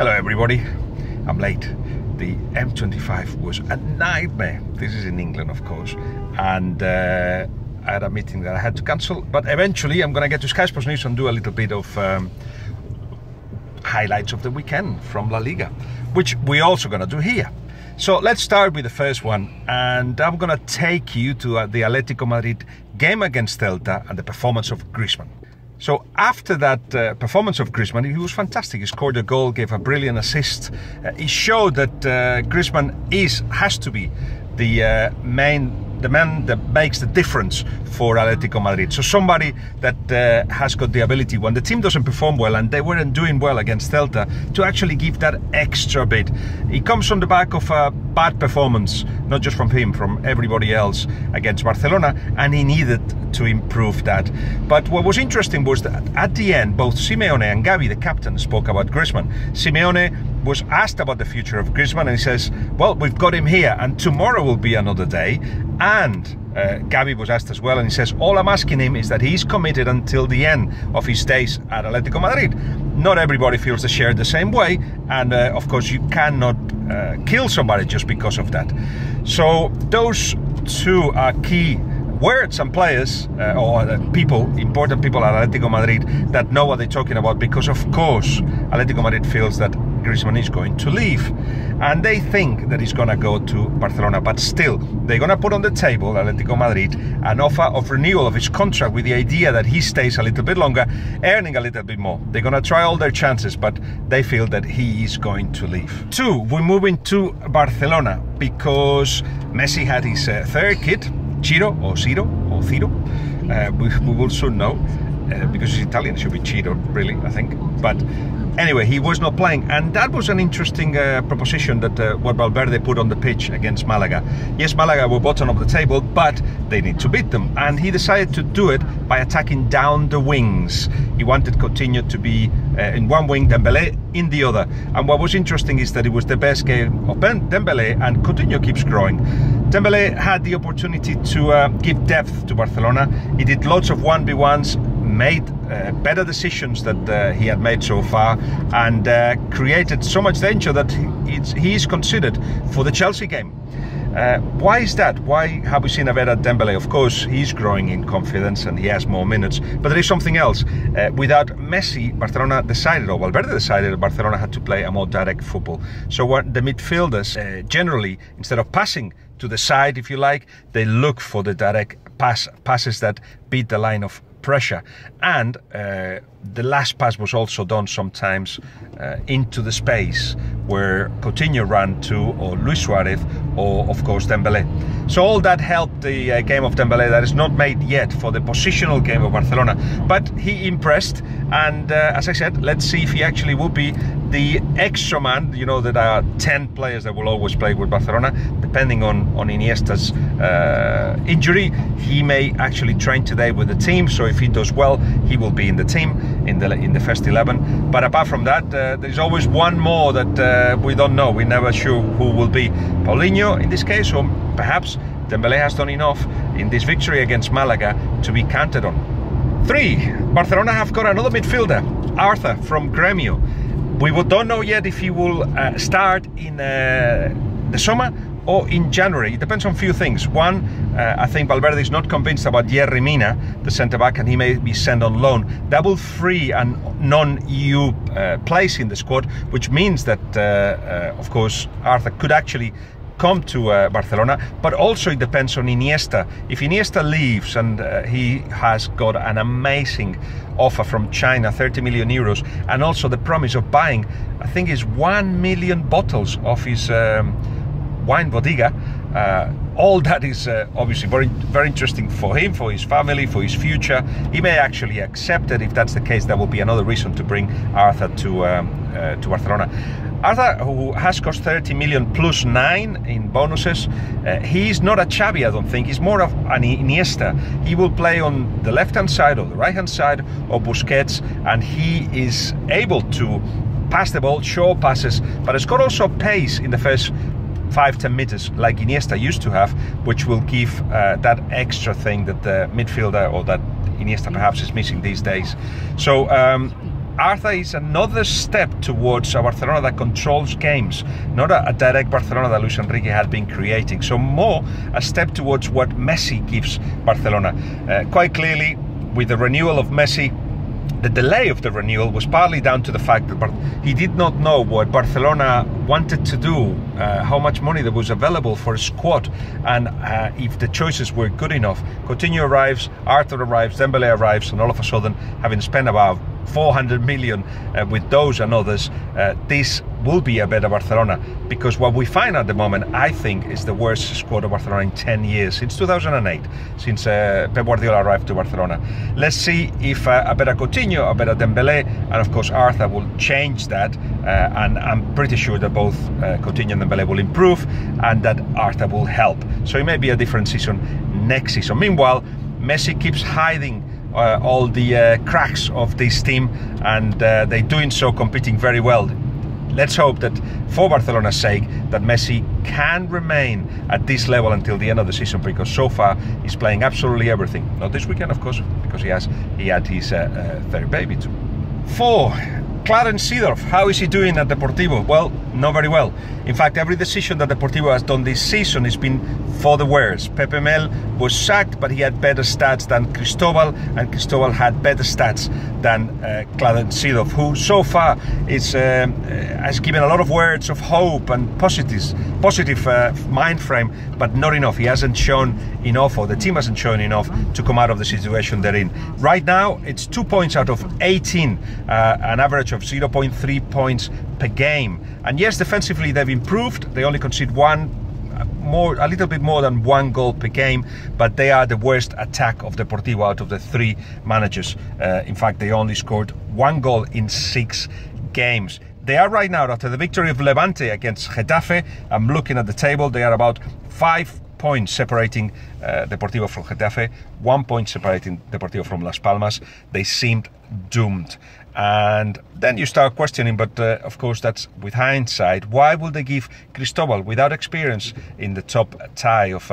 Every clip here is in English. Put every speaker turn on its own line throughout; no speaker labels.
Hello everybody, I'm late. The M25 was a nightmare. This is in England, of course, and I had a meeting that I had to cancel, but eventually I'm gonna get to Sky Sports News and do a little bit of highlights of the weekend from La Liga, which we're also gonna do here. So let's start with the first one, and I'm gonna take you to the Atletico Madrid game against Celta and the performance of Griezmann. So after that performance of Griezmann, he was fantastic. He scored a goal, gave a brilliant assist. He showed that Griezmann has to be the man that makes the difference for Atletico Madrid. So somebody that has got the ability, when the team doesn't perform well, and they weren't doing well against Celta, to actually give that extra bit. He comes from the back of a bad performance, not just from him, from everybody else against Barcelona, and he needed to improve that. But what was interesting was that at the end, both Simeone and Gavi, the captain, spoke about Griezmann. Simeone was asked about the future of Griezmann, and he says, well, we've got him here, and tomorrow will be another day. And Gavi was asked as well, and he says, all I'm asking him is that he's committed until the end of his days at Atletico Madrid. Not everybody feels the share the same way, and of course you cannot kill somebody just because of that. So those two are key words and players or important people at Atletico Madrid that know what they're talking about, because of course Atletico Madrid feels that Griezmann is going to leave, and they think that he's going to go to Barcelona, but still they're going to put on the table, Atletico Madrid, an offer of renewal of his contract with the idea that he stays a little bit longer, earning a little bit more. They're going to try all their chances, but they feel that he is going to leave. Two, we're moving to Barcelona because Messi had his third kid, Ciro. We will soon know, because he's Italian, it should be Ciro, really, I think. But anyway, he was not playing, and that was an interesting proposition that what Valverde put on the pitch against Malaga. Yes, Malaga were bottom of the table, but they need to beat them, and he decided to do it by attacking down the wings. He wanted Coutinho to be in one wing, Dembélé in the other, and what was interesting is that it was the best game of Dembélé, and Coutinho keeps growing. Dembélé had the opportunity to give depth to Barcelona. He did lots of 1v1s, made better decisions that he had made so far, and created so much danger that he is considered for the Chelsea game. Why is that? Why have we seen a better Dembélé? Of course, he's growing in confidence and he has more minutes, but there is something else. Without Messi, Barcelona decided, or Valverde decided, that Barcelona had to play a more direct football. So what the midfielders generally, instead of passing to the side, if you like, they look for the direct passes that beat the line of pressure, and the last pass was also done sometimes into the space where Coutinho ran to, or Luis Suarez, or of course Dembélé. So all that helped the game of Dembélé, that is not made yet for the positional game of Barcelona, but he impressed, and as I said, let's see if he actually will be the extra man. You know that there are 10 players that will always play with Barcelona, depending on Iniesta's injury. He may actually train today with the team, so if he does well, he will be in the team, in the first 11. But apart from that, there's always one more that we don't know. We're never sure who will be. Paulinho in this case, or perhaps Dembélé has done enough in this victory against Malaga to be counted on. 3, Barcelona have got another midfielder, Arthur from Gremio. We don't know yet if he will start in the summer or in January. It depends on a few things. One, I think Valverde is not convinced about Yerry Mina, the centre-back, and he may be sent on loan. That will free a non-EU place in the squad, which means that, of course, Arthur could actually come to Barcelona, but also it depends on Iniesta. If Iniesta leaves, and he has got an amazing offer from China, 30 million euros, and also the promise of buying, I think, is 1 million bottles of his wine bodega. All that is obviously very interesting for him, for his family, for his future. He may actually accept it. If that's the case, that will be another reason to bring Arthur to Barcelona. Arthur, who has cost 30 million plus 9 in bonuses, he's not a Xavi, I don't think. He's more of an Iniesta. He will play on the left-hand side or the right-hand side of Busquets, and he is able to pass the ball, short passes, but it's got also pace in the first 5-10 meters like Iniesta used to have, which will give that extra thing that the midfielder, or that Iniesta perhaps is missing these days. So Arthur is another step towards a Barcelona that controls games, not a direct Barcelona that Luis Enrique had been creating. So more a step towards what Messi gives Barcelona. Quite clearly, with the renewal of Messi, the delay of the renewal was partly down to the fact that he did not know what Barcelona wanted to do, how much money there was available for a squad, and if the choices were good enough. Coutinho arrives, Arthur arrives, Dembele arrives, and all of a sudden, having spent about 400 million with those and others, this will be a better Barcelona, because what we find at the moment, I think, is the worst squad of Barcelona in 10 years, since 2008, since Pep Guardiola arrived to Barcelona. Let's see if a better Coutinho, a better Dembele, and of course Arthur will change that, and I'm pretty sure that both Coutinho and Dembele will improve, and that Arthur will help. So it may be a different season next season. Meanwhile, Messi keeps hiding all the cracks of this team, and they're doing so, competing very well. Let's hope that, for Barcelona's sake, that Messi can remain at this level until the end of the season, because so far he's playing absolutely everything. Not this weekend, of course, because he had his third baby too. 4. Clarence Seedorf, how is he doing at Deportivo? Well, not very well. In fact, every decision that Deportivo has done this season has been for the worse. Pepe Mel was sacked, but he had better stats than Cristobal, and Cristobal had better stats than Clarence Seedorf, who so far has given a lot of words of hope and positive mind frame, but not enough. He hasn't shown enough, or the team hasn't shown enough to come out of the situation they're in. Right now, it's 2 points out of 18, an average of 0.3 points per game. And yes, defensively they've improved. They only concede a little bit more than 1 goal per game, but they are the worst attack of Deportivo out of the 3 managers. In fact, they only scored 1 goal in 6 games. They are right now, after the victory of Levante against Getafe, I'm looking at the table, they are about 5 points separating Deportivo from Getafe, 1 point separating Deportivo from Las Palmas. They seemed doomed. And then you start questioning, but of course that's with hindsight, why would they give Cristobal, without experience in the top tie of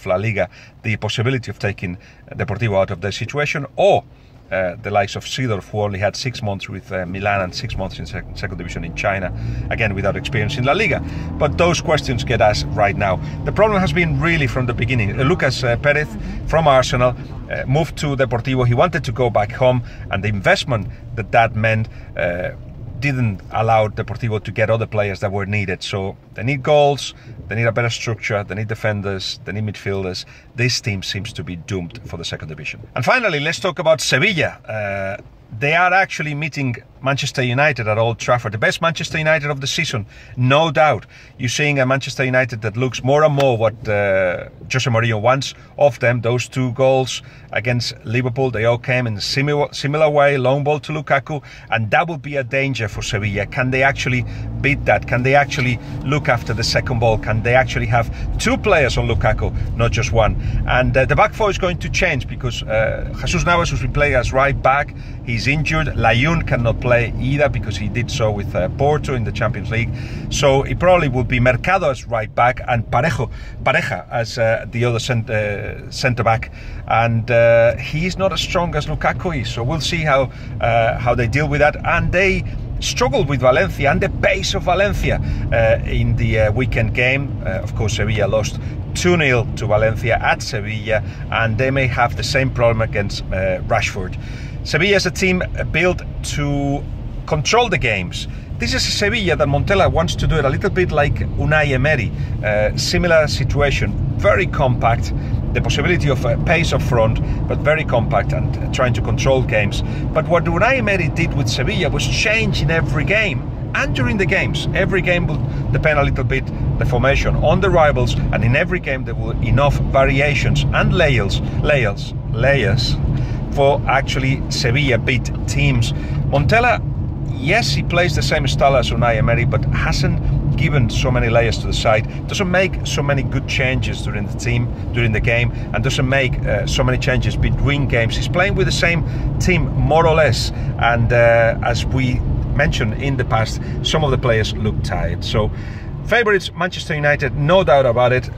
La Liga, the possibility of taking Deportivo out of their situation, or the likes of Seedorf, who only had 6 months with Milan and 6 months in second division in China, again without experience in La Liga. But those questions get asked right now. The problem has been really from the beginning. Lucas Perez from Arsenal moved to Deportivo. He wanted to go back home, and the investment that meant didn't allow Deportivo to get other players that were needed. So they need goals, they need a better structure, they need defenders, they need midfielders. This team seems to be doomed for the second division. And finally, let's talk about Sevilla. They are actually meeting Manchester United at Old Trafford. The best Manchester United of the season, no doubt. You're seeing a Manchester United that looks more and more what Jose Mourinho wants of them. Those 2 goals against Liverpool, they all came in a similar way, long ball to Lukaku, and that will be a danger for Sevilla. Can they actually beat that? Can they actually look after the second ball? Can they actually have 2 players on Lukaku, not just 1? And the back 4 is going to change, because Jesus Navas, who's been playing as right back, he's injured. Layun cannot play either, because he did so with Porto in the Champions League. So it probably will be Mercado as right back, and Pareja as the other centre back. And he's not as strong as Lukaku is. So we'll see how they deal with that. And they struggled with Valencia and the pace of Valencia in the weekend game. Of course, Sevilla lost 2-0 to Valencia at Sevilla, and they may have the same problem against Rashford. Sevilla is a team built to control the games. This is a Sevilla that Montella wants to do it a little bit like Unai Emery. Similar situation, very compact, the possibility of pace up front, but very compact and trying to control games. But what Unai Emery did with Sevilla was change in every game. And during the games, every game will depend a little bit the formation on the rivals, and in every game there will enough variations and layers for actually Sevilla beat teams. Montella, yes, he plays the same style as Unai Emery, but hasn't given so many layers to the side, doesn't make so many good changes during the game, and doesn't make so many changes between games. He's playing with the same team more or less, and as we mentioned in the past, some of the players look tired. So favourites Manchester United, no doubt about it.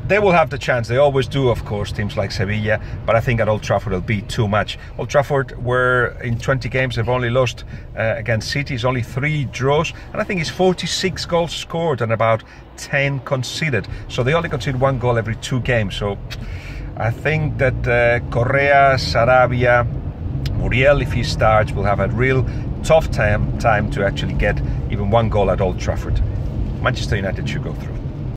they will have the chance. They always do, of course, teams like Sevilla. But I think at Old Trafford it'll be too much. Old Trafford, were in 20 games, they've only lost against City. It's only 3 draws, and I think it's 46 goals scored and about 10 conceded. So they only concede 1 goal every 2 games. So I think that Correa, Sarabia, Muriel, if he starts, will have a real tough time to actually get even 1 goal at Old Trafford. Manchester United should go through.